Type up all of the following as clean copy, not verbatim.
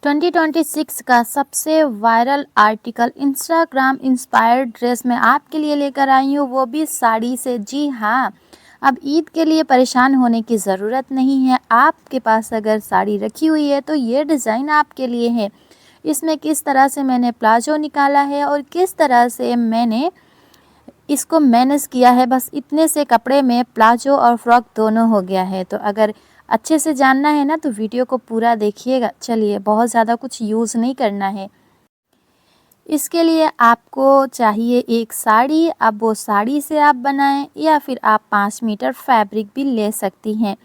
2026 का सबसे viral article Instagram inspired dress मैं आपके लिए लेकर आई हूँ, वो भी साड़ी से। जी हाँ, अब ईद के लिए परेशान होने की ज़रूरत नहीं है। आपके पास अगर साड़ी रखी हुई है तो ये डिज़ाइन आपके लिए है। इसमें किस तरह से मैंने प्लाजो निकाला है और किस तरह से मैंने इसको मैनेज किया है, बस इतने से कपड़े में प्लाजो और फ्रॉक दोनों हो गया है। तो अगर अच्छे से जानना है ना तो वीडियो को पूरा देखिएगा। चलिए, बहुत ज़्यादा कुछ यूज़ नहीं करना है। इसके लिए आपको चाहिए एक साड़ी। अब वो साड़ी से आप बनाएं या फिर आप 5 मीटर फैब्रिक भी ले सकती हैं।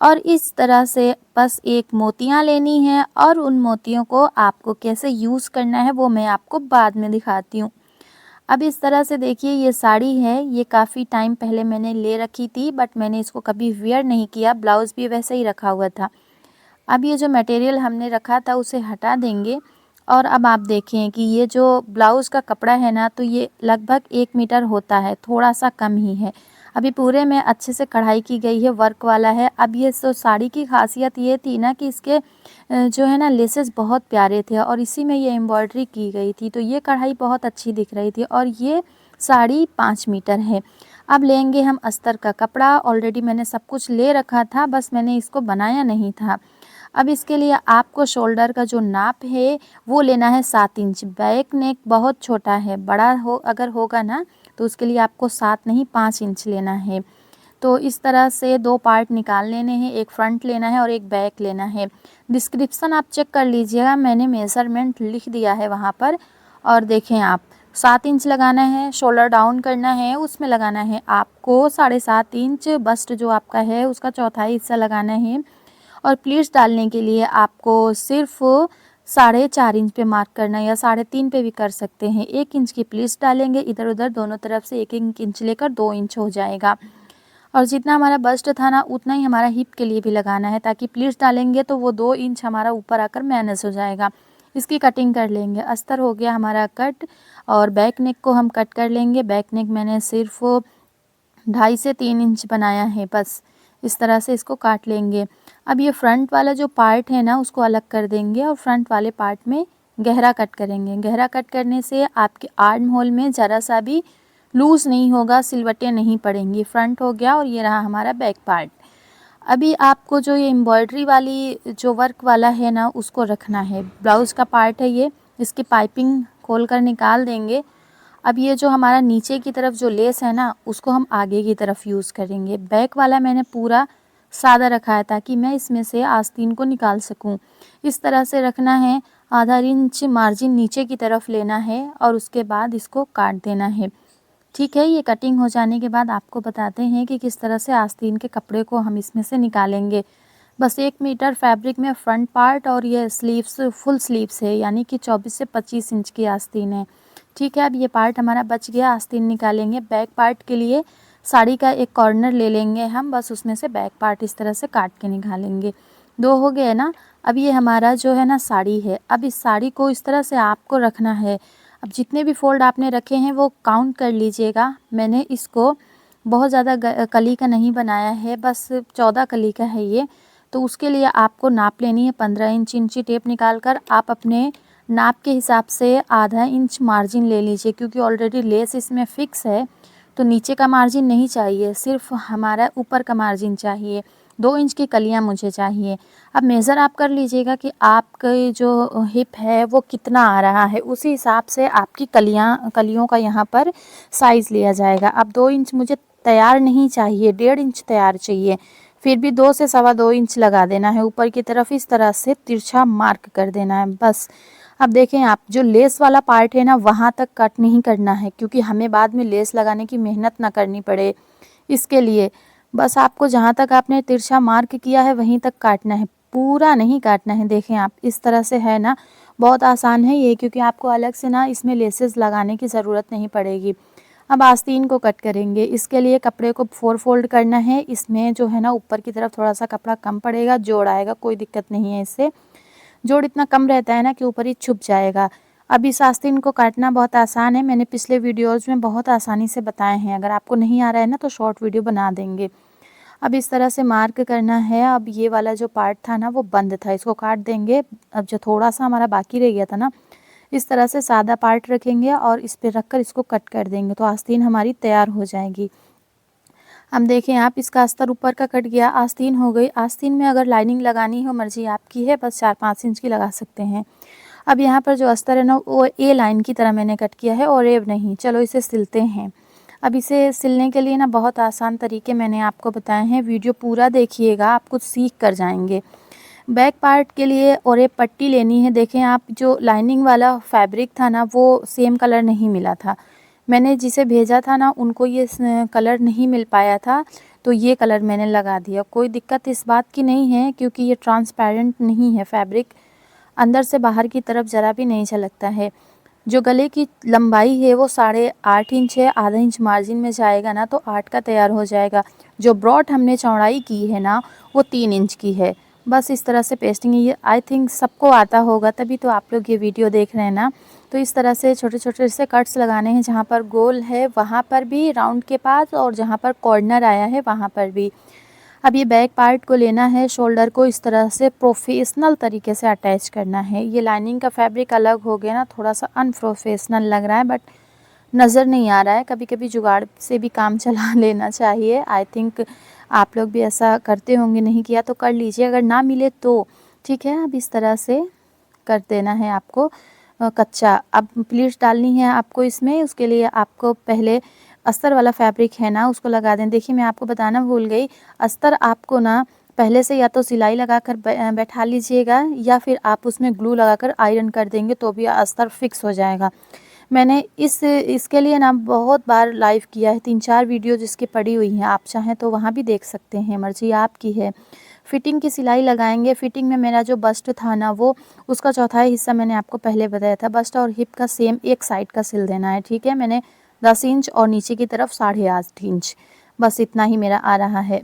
और इस तरह से बस एक मोतियाँ लेनी हैं और उन मोतियों को आपको कैसे यूज़ करना है वो मैं आपको बाद में दिखाती हूँ। अब इस तरह से देखिए, ये साड़ी है, ये काफ़ी टाइम पहले मैंने ले रखी थी, बट मैंने इसको कभी वियर नहीं किया। ब्लाउज़ भी वैसे ही रखा हुआ था। अब ये जो मटेरियल हमने रखा था उसे हटा देंगे। और अब आप देखें कि ये जो ब्लाउज़ का कपड़ा है ना, तो ये लगभग 1 मीटर होता है, थोड़ा सा कम ही है। अभी पूरे में अच्छे से कढ़ाई की गई है, वर्क वाला है। अब ये तो साड़ी की खासियत ये थी ना कि इसके जो है ना लेसेस बहुत प्यारे थे और इसी में ये एम्ब्रॉयडरी की गई थी, तो ये कढ़ाई बहुत अच्छी दिख रही थी। और ये साड़ी 5 मीटर है। अब लेंगे हम अस्तर का कपड़ा। ऑलरेडी मैंने सब कुछ ले रखा था, बस मैंने इसको बनाया नहीं था। अब इसके लिए आपको शोल्डर का जो नाप है वो लेना है 7 इंच। बैक नेक बहुत छोटा है, बड़ा हो अगर होगा ना तो उसके लिए आपको 7 नहीं 5 इंच लेना है। तो इस तरह से 2 पार्ट निकाल लेने हैं, एक फ्रंट लेना है और एक बैक लेना है। डिस्क्रिप्शन आप चेक कर लीजिएगा, मैंने मेज़रमेंट लिख दिया है वहाँ पर। और देखें आप, 7 इंच लगाना है, शोल्डर डाउन करना है, उसमें लगाना है आपको 7.5 इंच। बस्ट जो आपका है उसका चौथाई हिस्सा लगाना है। और प्लीट्स डालने के लिए आपको सिर्फ 4.5 इंच पे मार्क करना है, या 3.5 पे भी कर सकते हैं। 1 इंच की प्लीट्स डालेंगे, इधर उधर दोनों तरफ से 1-1 इंच लेकर 2 इंच हो जाएगा। और जितना हमारा बस्ट था ना उतना ही हमारा हिप के लिए भी लगाना है, ताकि प्लीट्स डालेंगे तो वो 2 इंच हमारा ऊपर आकर मैनेज हो जाएगा। इसकी कटिंग कर लेंगे। अस्तर हो गया हमारा कट, और बैक नेक को हम कट कर लेंगे। बैक नेक मैंने सिर्फ 2.5 से 3 इंच बनाया है, बस इस तरह से इसको काट लेंगे। अब ये फ्रंट वाला जो पार्ट है ना उसको अलग कर देंगे और फ्रंट वाले पार्ट में गहरा कट करेंगे। गहरा कट करने से आपके आर्म होल में ज़रा सा भी लूज़ नहीं होगा, सिलवटें नहीं पड़ेंगी। फ्रंट हो गया और ये रहा हमारा बैक पार्ट। अभी आपको जो ये एम्ब्रॉयडरी वाली जो वर्क वाला है ना उसको रखना है। ब्लाउज़ का पार्ट है ये, इसकी पाइपिंग खोल कर निकाल देंगे। अब ये जो हमारा नीचे की तरफ जो लेस है ना उसको हम आगे की तरफ यूज़ करेंगे। बैक वाला मैंने पूरा सादा रखा है ताकि मैं इसमें से आस्तीन को निकाल सकूं। इस तरह से रखना है। आधा इंच मार्जिन नीचे की तरफ लेना है और उसके बाद इसको काट देना है। ठीक है, ये कटिंग हो जाने के बाद आपको बताते हैं कि किस तरह से आस्तीन के कपड़े को हम इसमें से निकालेंगे। बस 1 मीटर फैब्रिक में फ्रंट पार्ट और ये स्लीव्स फुल स्लीव्स है, यानी कि 24 से 25 इंच की आस्तीन है। ठीक है, अब ये पार्ट हमारा बच गया। आस्तीन निकालेंगे। बैक पार्ट के लिए साड़ी का एक कॉर्नर ले लेंगे हम, बस उसमें से बैक पार्ट इस तरह से काट के निकालेंगे। 2 हो गए ना। अब ये हमारा जो है ना साड़ी है। अब इस साड़ी को इस तरह से आपको रखना है। अब जितने भी फोल्ड आपने रखे हैं वो काउंट कर लीजिएगा। मैंने इसको बहुत ज़्यादा कली का नहीं बनाया है, बस 14 कली का है ये। तो उसके लिए आपको नाप लेनी है 15 इंच। इंची टेप निकाल कर आप अपने नाप के हिसाब से आधा इंच मार्जिन ले लीजिए, क्योंकि ऑलरेडी लेस इसमें फ़िक्स है तो नीचे का मार्जिन नहीं चाहिए, सिर्फ हमारा ऊपर का मार्जिन चाहिए। 2 इंच की कलियां मुझे चाहिए। अब मेज़र आप कर लीजिएगा कि आपके जो हिप है वो कितना आ रहा है, उसी हिसाब से आपकी कलियों का यहाँ पर साइज़ लिया जाएगा। अब 2 इंच मुझे तैयार नहीं चाहिए, 1.5 इंच तैयार चाहिए। फिर भी 2 से 2.25 इंच लगा देना है ऊपर की तरफ, इस तरह से तिरछा मार्क कर देना है बस। अब देखें आप, जो लेस वाला पार्ट है ना वहाँ तक कट नहीं करना है, क्योंकि हमें बाद में लेस लगाने की मेहनत ना करनी पड़े। इसके लिए बस आपको जहाँ तक आपने तिरछा मार्क किया है वहीं तक काटना है, पूरा नहीं काटना है। देखें आप, इस तरह से है ना, बहुत आसान है ये, क्योंकि आपको अलग से ना इसमें लेसेस लगाने की ज़रूरत नहीं पड़ेगी। अब आस्तीन को कट करेंगे। इसके लिए कपड़े को 4 फोल्ड करना है। इसमें जो है ना ऊपर की तरफ थोड़ा सा कपड़ा कम पड़ेगा, जोड़ आएगा, कोई दिक्कत नहीं है इससे। जोड़ इतना कम रहता है ना कि ऊपर ही छुप जाएगा। अब इस आस्तीन को काटना बहुत आसान है, मैंने पिछले वीडियोज़ में बहुत आसानी से बताए हैं। अगर आपको नहीं आ रहा है ना तो शॉर्ट वीडियो बना देंगे। अब इस तरह से मार्क करना है। अब ये वाला जो पार्ट था ना वो बंद था, इसको काट देंगे। अब जो थोड़ा सा हमारा बाकी रह गया था ना, इस तरह से सादा पार्ट रखेंगे और इस पे रखकर इसको कट कर देंगे तो आस्तीन हमारी तैयार हो जाएगी। हम देखें आप, इसका अस्तर ऊपर का कट गया, आस्तीन हो गई। आस्तीन में अगर लाइनिंग लगानी हो मर्जी आपकी है, बस 4-5 इंच की लगा सकते हैं। अब यहाँ पर जो अस्तर है ना वो ए लाइन की तरह मैंने कट किया है और ए नहीं। चलो इसे सिलते हैं। अब इसे सिलने के लिए ना बहुत आसान तरीके मैंने आपको बताए हैं, वीडियो पूरा देखिएगा, आप कुछ सीख कर जाएंगे। बैक पार्ट के लिए और एक पट्टी लेनी है। देखें आप, जो लाइनिंग वाला फैब्रिक था ना वो सेम कलर नहीं मिला था। मैंने जिसे भेजा था ना उनको ये कलर नहीं मिल पाया था, तो ये कलर मैंने लगा दिया। कोई दिक्कत इस बात की नहीं है क्योंकि ये ट्रांसपेरेंट नहीं है फैब्रिक, अंदर से बाहर की तरफ ज़रा भी नहीं झलकता है। जो गले की लंबाई है वो 8.5 इंच है, आधा इंच मार्जिन में जाएगा ना तो 8 का तैयार हो जाएगा। जो ब्रॉड हमने चौड़ाई की है ना वो 3 इंच की है। बस इस तरह से पेस्टिंग, ये आई थिंक सबको आता होगा, तभी तो आप लोग ये वीडियो देख रहे हैं ना। तो इस तरह से छोटे छोटे से कट्स लगाने हैं, जहाँ पर गोल है वहाँ पर भी राउंड के पास, और जहाँ पर कॉर्नर आया है वहाँ पर भी। अब ये बैक पार्ट को लेना है, शोल्डर को इस तरह से प्रोफेशनल तरीके से अटैच करना है। ये लाइनिंग का फैब्रिक अलग हो गया ना, थोड़ा सा अनप्रोफेशनल लग रहा है, बट नज़र नहीं आ रहा है। कभी कभी जुगाड़ से भी काम चला लेना चाहिए। आई थिंक आप लोग भी ऐसा करते होंगे, नहीं किया तो कर लीजिए, अगर ना मिले तो ठीक है। अब इस तरह से कर देना है आपको कच्चा। अब प्लीट्स डालनी है आपको इसमें, उसके लिए आपको पहले अस्तर वाला फैब्रिक है ना उसको लगा दें। देखिए मैं आपको बताना भूल गई, अस्तर आपको ना पहले से या तो सिलाई लगाकर बैठा लीजिएगा या फिर आप उसमें ग्लू लगाकर आयरन कर देंगे तो भी अस्तर फिक्स हो जाएगा। मैंने इसके लिए ना बहुत बार लाइव किया है, 3-4 वीडियो जिसकी पड़ी हुई हैं, आप चाहें तो वहाँ भी देख सकते हैं, मर्जी आपकी है। फिटिंग की सिलाई लगाएंगे। फिटिंग में मेरा जो बस्ट था ना वो, उसका चौथाई हिस्सा मैंने आपको पहले बताया था। बस्ट और हिप का सेम एक साइड का सिल देना है, ठीक है। मैंने 10 इंच और नीचे की तरफ 8.5 इंच, बस इतना ही मेरा आ रहा है।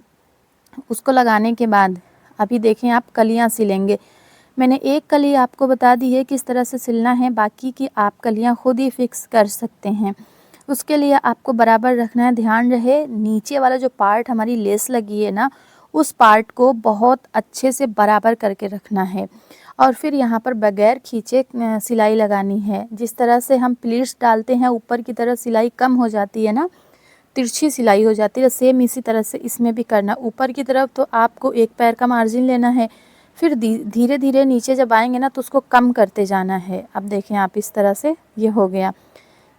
उसको लगाने के बाद अभी देखें आप, कलियाँ सिलेंगे। मैंने एक कली आपको बता दी है किस तरह से सिलना है, बाकी की आप कलियाँ खुद ही फिक्स कर सकते हैं। उसके लिए आपको बराबर रखना है, ध्यान रहे नीचे वाला जो पार्ट हमारी लेस लगी है ना उस पार्ट को बहुत अच्छे से बराबर करके रखना है। और फिर यहाँ पर बगैर खींचे सिलाई लगानी है। जिस तरह से हम प्लीट्स डालते हैं ऊपर की तरफ सिलाई कम हो जाती है ना, तिरछी सिलाई हो जाती है, सेम इसी तरह से इसमें भी करना। ऊपर की तरफ तो आपको एक पैर का मार्जिन लेना है, फिर धीरे धीरे नीचे जब आएंगे ना तो उसको कम करते जाना है। अब देखें आप, इस तरह से ये हो गया।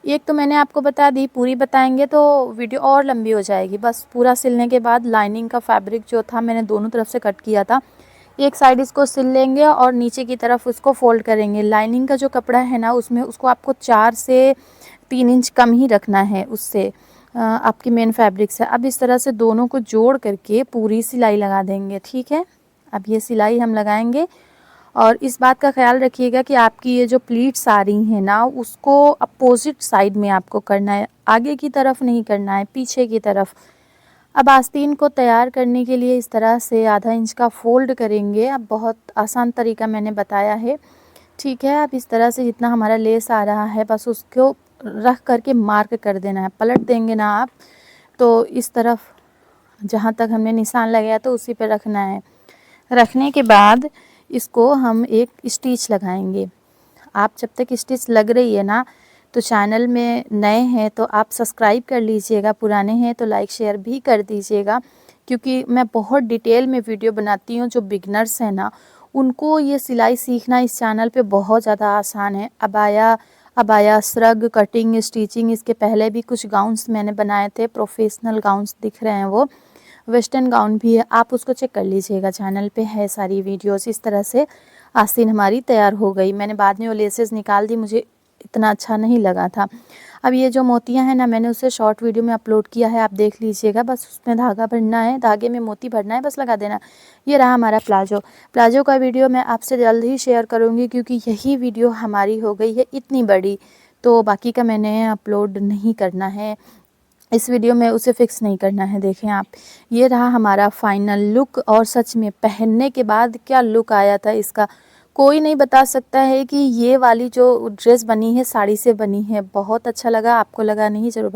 एक तो मैंने आपको बता दी, पूरी बताएंगे तो वीडियो और लंबी हो जाएगी। बस पूरा सिलने के बाद लाइनिंग का फैब्रिक जो था मैंने दोनों तरफ से कट किया था, एक साइड इसको सिल लेंगे और नीचे की तरफ उसको फोल्ड करेंगे। लाइनिंग का जो कपड़ा है ना उसमें उसको आपको 4 से 3 इंच कम ही रखना है उससे, आपकी मेन फैब्रिक से। अब इस तरह से दोनों को जोड़ करके पूरी सिलाई लगा देंगे, ठीक है। अब ये सिलाई हम लगाएंगे और इस बात का ख्याल रखिएगा कि आपकी ये जो प्लीट्स आ रही हैं ना उसको अपोजिट साइड में आपको करना है, आगे की तरफ नहीं करना है, पीछे की तरफ। अब आस्तीन को तैयार करने के लिए इस तरह से आधा इंच का फोल्ड करेंगे। अब बहुत आसान तरीका मैंने बताया है, ठीक है। अब इस तरह से जितना हमारा लेस आ रहा है बस उसको रख करके मार्क कर देना है। पलट देंगे ना आप तो इस तरफ जहाँ तक हमने निशान लगाया तो उसी पे रखना है। रखने के बाद इसको हम एक स्टिच लगाएंगे। आप जब तक स्टिच लग रही है ना तो चैनल में नए हैं तो आप सब्सक्राइब कर लीजिएगा, पुराने हैं तो लाइक शेयर भी कर दीजिएगा, क्योंकि मैं बहुत डिटेल में वीडियो बनाती हूँ। जो बिगनर्स हैं ना उनको ये सिलाई सीखना इस चैनल पे बहुत ज़्यादा आसान है। अबाया, श्रग, कटिंग, स्टिचिंग, इसके पहले भी कुछ गाउन्स मैंने बनाए थे, प्रोफेशनल गाउन्स दिख रहे हैं, वो वेस्टर्न गाउन भी है, आप उसको चेक कर लीजिएगा, चैनल पे है सारी वीडियोस। इस तरह से आस्तीन हमारी तैयार हो गई। मैंने बाद में वो लेसेस निकाल दी, मुझे इतना अच्छा नहीं लगा था। अब ये जो मोतियां हैं ना मैंने उसे शॉर्ट वीडियो में अपलोड किया है, आप देख लीजिएगा। बस उसमें धागा भरना है, धागे में मोती भरना है, बस लगा देना। ये रहा हमारा प्लाजो का वीडियो मैं आपसे जल्द ही शेयर करूँगी, क्योंकि यही वीडियो हमारी हो गई है इतनी बड़ी, तो बाकी का मैंने अपलोड नहीं करना है इस वीडियो में, उसे फिक्स नहीं करना है। देखें आप, ये रहा हमारा फाइनल लुक। और सच में पहनने के बाद क्या लुक आया था इसका, कोई नहीं बता सकता है कि ये वाली जो ड्रेस बनी है साड़ी से बनी है। बहुत अच्छा लगा, आपको लगा नहीं, ज़रूर